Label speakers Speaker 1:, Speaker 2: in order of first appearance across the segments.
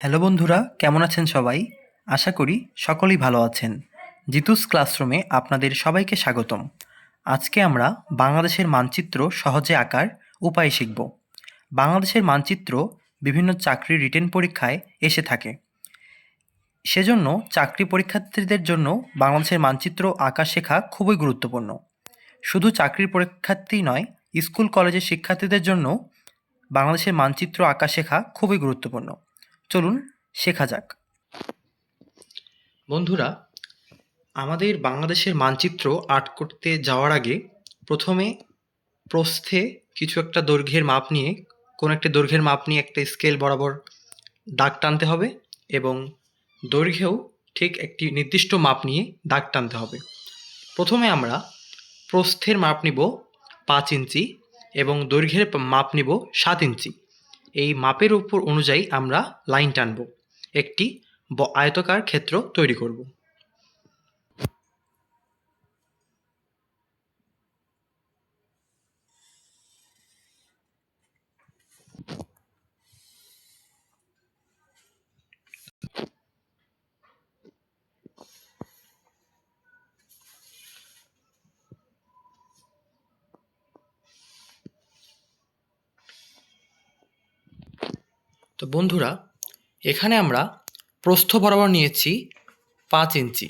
Speaker 1: Hello বন্ধুরা, কেমন আছেন সবাই? আশা করি সকলেই ভালো আছেন। জিতুস ক্লাসরুমে আপনাদের সবাইকে স্বাগতম। আজকে আমরা বাংলাদেশের মানচিত্র সহজে আঁকার উপায় শিখব। বাংলাদেশের মানচিত্র বিভিন্ন চাকরির রিটেন পরীক্ষায় এসে থাকে। সেজন্য চাকরি পরীক্ষার্থীদের জন্য বাংলাদেশের মানচিত্র আঁকা শেখা খুবই গুরুত্বপূর্ণ। শুধু চাকরির পরীক্ষার্থী নয়, স্কুল কলেজের শিক্ষার্থীদের জন্য বাংলাদেশের মানচিত্র আঁকা শেখা খুবই গুরুত্বপূর্ণ। চলুন শেখা যাক। বন্ধুরা, আমাদের বাংলাদেশের মানচিত্র আর্ট করতে যাওয়ার আগে প্রথমে প্রস্থে কিছু একটা দৈর্ঘ্যের মাপ নিয়ে একটা স্কেল বরাবর দাগ টানতে হবে এবং দৈর্ঘ্যেও ঠিক একটি নির্দিষ্ট মাপ নিয়ে দাগ টানতে হবে। প্রথমে আমরা প্রস্থের মাপ নিব 5 ইঞ্চি এবং দৈর্ঘ্যের মাপ নিব 7 ইঞ্চি। এই মাপের উপর অনুযায়ী আমরা লাইন টানব, একটি আয়তাকার ক্ষেত্র তৈরি করব। তো বন্ধুরা, এখানে আমরা প্রস্থ বরাবর নিয়েছি 5 ইঞ্চি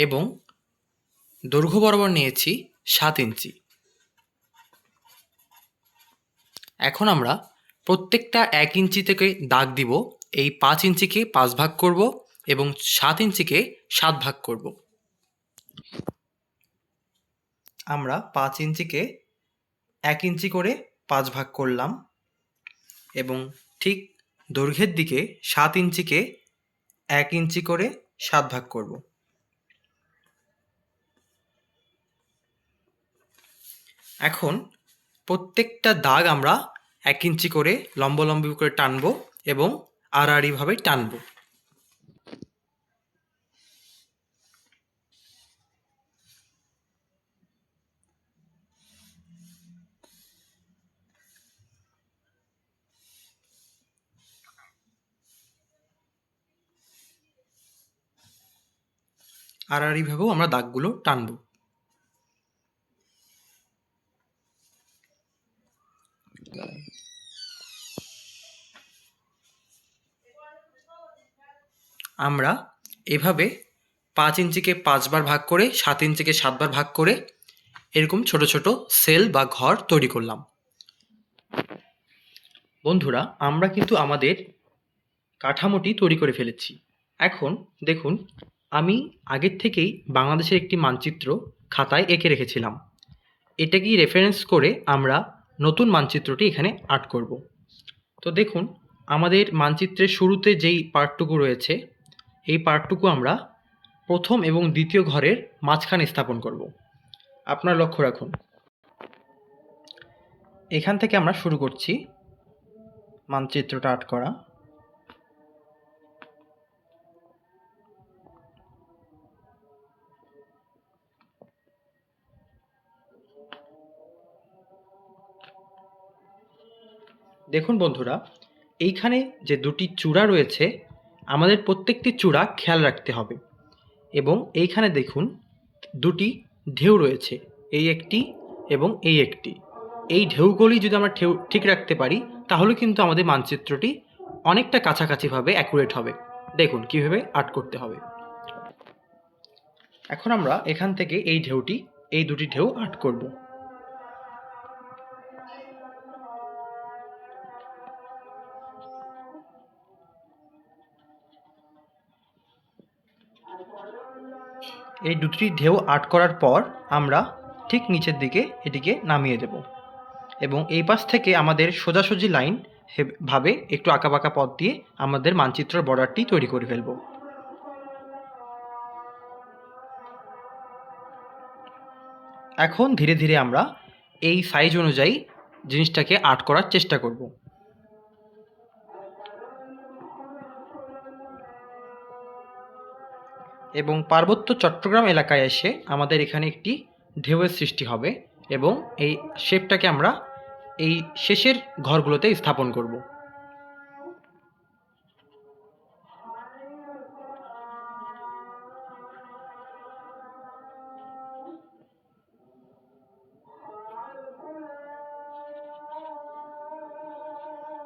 Speaker 1: এবং দৈর্ঘ্য বরাবর নিয়েছি 7 ইঞ্চি। এখন আমরা প্রত্যেকটা 1 ইঞ্চি থেকে দাগ দিব। এই 5 ইঞ্চিকে 5 ভাগ করব এবং 7 ইঞ্চিকে 7 ভাগ করব। আমরা 5 ইঞ্চিকে 1 ইঞ্চি করে 5 ভাগ করলাম এবং ঠিক দৈর্ঘ্যের দিকে 7 ইঞ্চিকে 1 ইঞ্চি করে 7 ভাগ করব। এখন প্রত্যেকটা দাগ আমরা 1 ইঞ্চি করে লম্বালম্বি করে টানব এবং আড়াআড়িভাবে টানব। আড়াআড়িভাবেও আমরা দাগগুলো টানব। আমরা এভাবে 5 ইঞ্চিকে 5 বার ভাগ করে 7 ইঞ্চিকে 7 বার ভাগ করে এরকম ছোট ছোট সেল বা ঘর তৈরি করলাম। বন্ধুরা, আমরা কিন্তু আমাদের কাঠামোটি তৈরি করে ফেলেছি। এখন দেখুন, আমি আগের থেকেই বাংলাদেশের একটি মানচিত্র খাতায় এঁকে রেখেছিলাম। এটাকেই রেফারেন্স করে আমরা নতুন মানচিত্রটি এখানে আর্ট করব। তো দেখুন, আমাদের মানচিত্রের শুরুতে যেই পার্টটুকু রয়েছে, এই পার্টটুকু আমরা প্রথম এবং দ্বিতীয় ঘরের মাঝখানে স্থাপন করব। আপনার লক্ষ্য রাখুন, এখান থেকে আমরা শুরু করছি মানচিত্রটা আর্ট করা। দেখুন বন্ধুরা, এইখানে যে দুটি চূড়া রয়েছে, আমাদের প্রত্যেকটি চূড়া খেয়াল রাখতে হবে। এবং এইখানে দেখুন, দুটি ঢেউ রয়েছে, এই একটি এবং এই একটি। এই ঢেউগুলি যদি আমরা ঠিক রাখতে পারি, তাহলে কিন্তু আমাদের মানচিত্রটি অনেকটা কাছাকাছিভাবে অ্যাকুরেট হবে। দেখুন কীভাবে আর্ট করতে হবে। এখন আমরা এখান থেকে এই দুটি ঢেউ আর্ট করব। এই দুটি ঢেউ আর্ট করার পর আমরা ঠিক নিচের দিকে এটিকে নামিয়ে দেব এবং এই পাশ থেকে আমাদের সোজাসুজি লাইন ভাবে একটু আঁকাবাঁকা পথ দিয়ে আমাদের মানচিত্রের বর্ডারটি তৈরি করে ফেলব। এখন ধীরে ধীরে আমরা এই সাইজ অনুযায়ী জিনিসটাকে আর্ট করার চেষ্টা করব। এবং পার্বত্য চট্টগ্রাম এলাকায় এসে আমাদের এখানে একটি ঢেউয়ের সৃষ্টি হবে এবং এই শেপটাকে আমরা এই শেষের ঘরগুলোতে স্থাপন করব।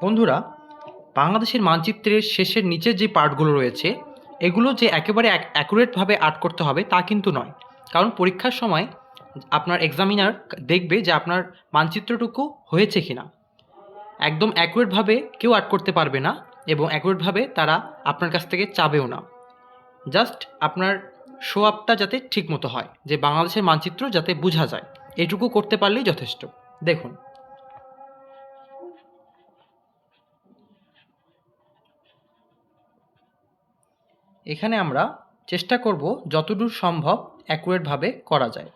Speaker 1: বন্ধুরা, বাংলাদেশের মানচিত্রের শেষের নিচের যে পার্টগুলো রয়েছে, এগুলো যে একেবারে অ্যাকুরেটভাবে আর্ট করতে হবে তা কিন্তু নয়। কারণ পরীক্ষার সময় আপনার এক্সামিনার দেখবে যে আপনার মানচিত্রটুকু হয়েছে কিনা। একদম অ্যাকুরেটভাবে কেউ আর্ট করতে পারবে না এবং অ্যাকুরেটভাবে তারা আপনার কাছ থেকে চাবেও না। জাস্ট আপনার শো আপটা যাতে ঠিক মতো হয়, যে বাংলাদেশের মানচিত্র যাতে বোঝা যায়, এটুকু করতে পারলেই যথেষ্ট। দেখুন, এখানে আমরা চেষ্টা করব যতদূর সম্ভব অ্যাকুরেটভাবে করা যায়।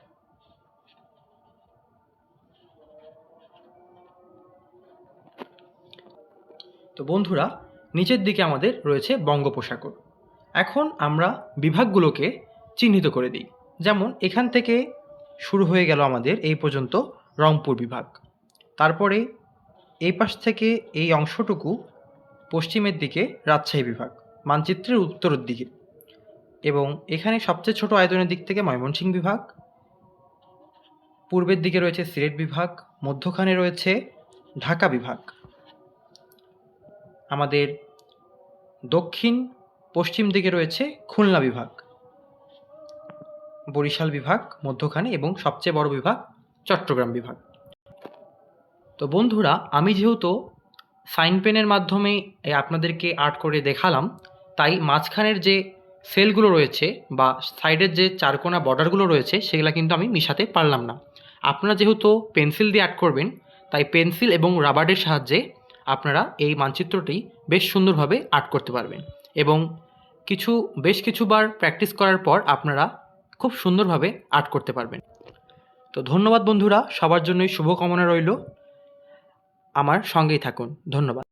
Speaker 1: তো বন্ধুরা, নিচের দিকে আমাদের রয়েছে বঙ্গোপসাগর। এখন আমরা বিভাগগুলোকে চিহ্নিত করে দিই। যেমন এখান থেকে শুরু হয়ে গেল আমাদের এই পর্যন্ত রংপুর বিভাগ। তারপরে এই পাশ থেকে এই অংশটুকু পশ্চিমের দিকে রাজশাহী বিভাগ, মানচিত্রের উত্তরের দিকে। এবং এখানে সবচেয়ে ছোট আয়তনের দিক থেকে ময়মনসিংহ বিভাগ, পূর্বের দিকে রয়েছে সিলেট বিভাগ, মধ্যখানে রয়েছে ঢাকা বিভাগ, আমাদের দক্ষিণ পশ্চিম দিকে রয়েছে খুলনা বিভাগ, বরিশাল বিভাগ মধ্যখানে, এবং সবচেয়ে বড় বিভাগ চট্টগ্রাম বিভাগ। তো বন্ধুরা, আমি যেহেতু সাইন পেনের মাধ্যমে আপনাদেরকে আর্ট করে দেখালাম, তাই মাঝখানের যে সেলগুলো রয়েছে বা সাইডের যে চারকোনা বর্ডারগুলো রয়েছে সেগুলো কিন্তু আমি মিশাতে পারলাম না। আপনারা যেহেতু পেন্সিল দিয়ে আর্ট করবেন, তাই পেন্সিল এবং রাবারের সাহায্যে আপনারা এই মানচিত্রটি বেশ সুন্দরভাবে আর্ট করতে পারবেন এবং বেশ কিছুবার প্র্যাকটিস করার পর আপনারা খুব সুন্দরভাবে আর্ট করতে পারবেন। তো ধন্যবাদ বন্ধুরা, সবার জন্যই শুভকামনা রইল। আমার সঙ্গেই থাকুন। ধন্যবাদ।